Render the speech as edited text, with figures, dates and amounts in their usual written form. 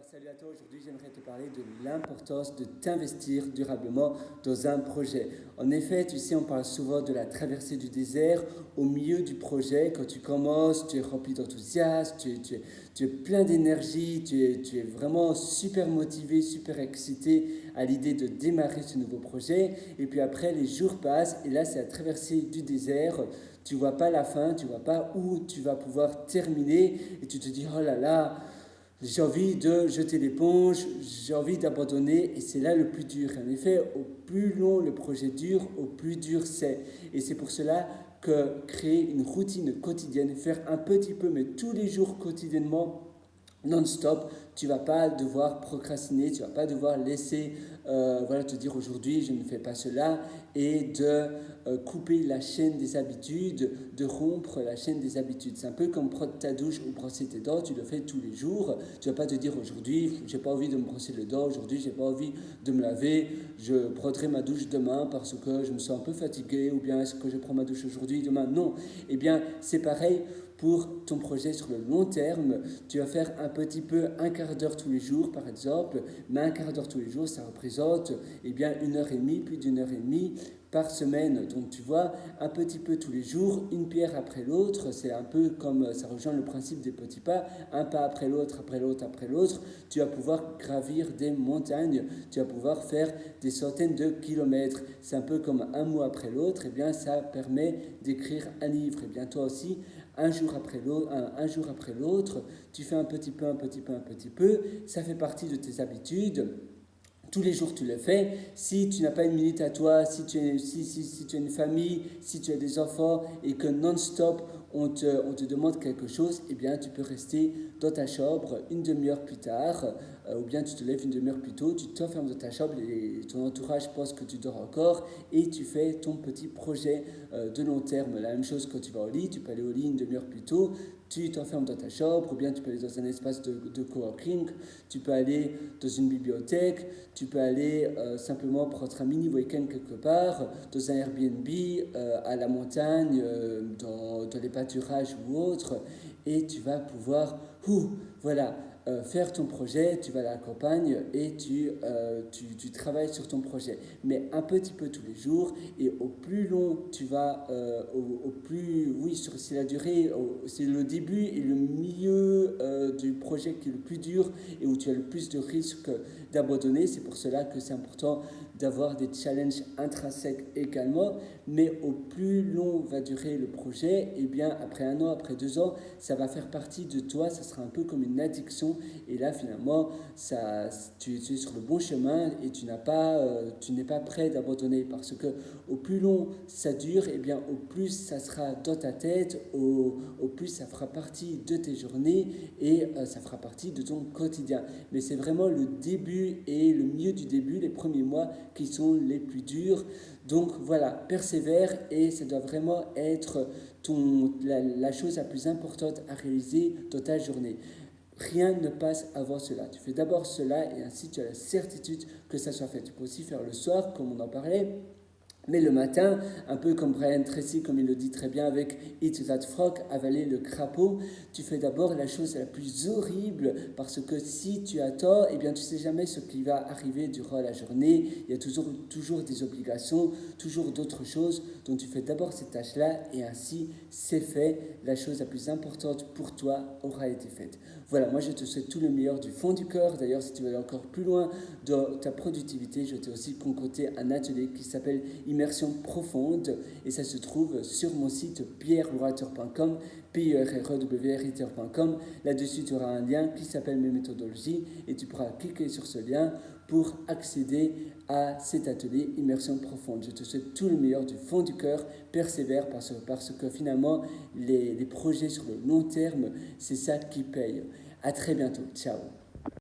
Alors salut à toi, aujourd'hui j'aimerais te parler de l'importance de t'investir durablement dans un projet. En effet, tu sais, on parle souvent de la traversée du désert. Au milieu du projet, quand tu commences, tu es rempli d'enthousiasme, tu es plein d'énergie, tu es vraiment super motivé, super excité à l'idée de démarrer ce nouveau projet. Et puis après, les jours passent et là c'est la traversée du désert. Tu vois pas la fin, tu vois pas où tu vas pouvoir terminer et tu te dis oh là là, j'ai envie de jeter l'éponge, j'ai envie d'abandonner et c'est là le plus dur. En effet, au plus long le projet dure, au plus dur c'est. Et c'est pour cela que créer une routine quotidienne, faire un petit peu, mais tous les jours quotidiennement, non-stop, tu vas pas devoir procrastiner, tu vas pas devoir laisser voilà, te dire aujourd'hui je ne fais pas cela et de couper la chaîne des habitudes, de rompre la chaîne des habitudes. C'est un peu comme prendre ta douche ou brosser tes dents, tu le fais tous les jours. Tu vas pas te dire aujourd'hui j'ai pas envie de me brosser les dents, aujourd'hui j'ai pas envie de me laver, je prendrai ma douche demain parce que je me sens un peu fatigué ou bien est-ce que je prends ma douche aujourd'hui, demain non. Eh bien c'est pareil pour ton projet sur le long terme. Tu vas faire un petit peu un quart d'heure tous les jours par exemple, mais un quart d'heure tous les jours ça représente eh bien 1 heure et demie, plus d'1 heure et demie par semaine. Donc tu vois, un petit peu tous les jours, une pierre après l'autre, c'est un peu comme ça rejoint le principe des petits pas, un pas après l'autre, après l'autre, après l'autre, tu vas pouvoir gravir des montagnes, tu vas pouvoir faire des centaines de kilomètres. C'est un peu comme un mot après l'autre, et bien ça permet d'écrire un livre. Et bien toi aussi, un jour après l'autre, tu fais un petit peu, un petit peu, un petit peu, ça fait partie de tes habitudes. Tous les jours tu le fais. Si tu n'as pas une minute à toi, si tu as une famille, si tu as des enfants et que non-stop on te demande quelque chose, eh bien tu peux rester dans ta chambre une demi-heure plus tard ou bien tu te lèves une demi-heure plus tôt, tu t'enfermes dans ta chambre et ton entourage pense que tu dors encore et tu fais ton petit projet de long terme. La même chose quand tu vas au lit, tu peux aller au lit une demi-heure plus tôt, tu t'enfermes dans ta chambre ou bien tu peux aller dans un espace de coworking, tu peux aller dans une bibliothèque, tu peux aller simplement prendre un mini week-end quelque part, dans un Airbnb, à la montagne, dans les pâturages ou autre, et tu vas pouvoir, voilà, faire ton projet, tu vas à la campagne et tu travailles sur ton projet. Mais un petit peu tous les jours, et au plus long tu vas, au plus, oui, c'est la durée, c'est le début et le milieu du projet qui est le plus dur et où tu as le plus de risques d'abandonner. C'est pour cela que c'est important d'avoir des challenges intrinsèques également, mais au plus long va durer le projet, et bien après 1 an, après 2 ans, ça va faire partie de toi, ça sera un peu comme une addiction, et là finalement, tu es sur le bon chemin et tu n'es pas prêt d'abandonner, parce que au plus long ça dure, et bien au plus ça sera dans ta tête, au plus ça fera partie de tes journées et ça fera partie de ton quotidien. Mais c'est vraiment le début et le milieu du début, les premiers mois qui sont les plus durs. Donc voilà, persévère et ça doit vraiment être la chose la plus importante à réaliser dans ta journée. Rien ne passe avant cela. Tu fais d'abord cela et ainsi tu as la certitude que ça soit fait. Tu peux aussi faire le soir, comme on en parlait. Mais le matin, un peu comme Brian Tracy, comme il le dit très bien avec Eat That Frog, avaler le crapaud, tu fais d'abord la chose la plus horrible, parce que si tu attends, eh bien tu ne sais jamais ce qui va arriver durant la journée. Il y a toujours des obligations, toujours d'autres choses. Donc tu fais d'abord cette tâche-là et ainsi c'est fait. La chose la plus importante pour toi aura été faite. Voilà, moi je te souhaite tout le meilleur du fond du cœur. D'ailleurs, si tu veux aller encore plus loin dans ta productivité, je t'ai aussi concocté un atelier qui s'appelle Immersion profonde et ça se trouve sur mon site pierrelurateur.com, pierrewriter.com. Là-dessus, tu auras un lien qui s'appelle mes méthodologies et tu pourras cliquer sur ce lien pour accéder à cet atelier Immersion profonde. Je te souhaite tout le meilleur du fond du cœur, persévère parce que finalement les projets sur le long terme, c'est ça qui paye. À très bientôt, ciao.